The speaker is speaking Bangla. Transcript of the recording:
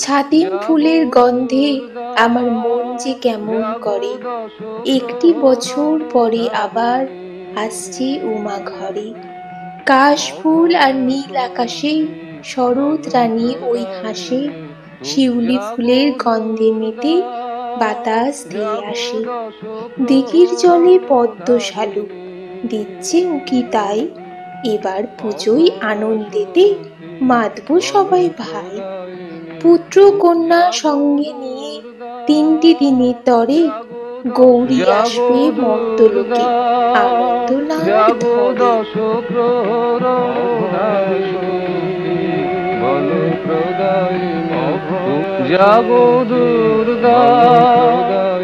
ছাতিম ফুলের গন্ধে আমার মন যে কেমন করে। একটি বছর পরে আবার আসছে উমা ঘরে। কাশ ফুল আর নীল আকাশে শরৎ রানী ওই হাসে। শিউলি ফুলের গন্ধে মেতে বাতাস ধেয়ে আসে। দিঘির জলে পদ্ম শালুক দিচ্ছে উকি তাই। এবার পুজোয় আনন্দেতে মাতবো সবাই ভাই। পুত্র কন্যা সঙ্গে নিয়ে 3টি দিনের তরে গৌরী আসবে মর্তলোকে আনন্দনাদ ধরে। জাগো দুর্গা।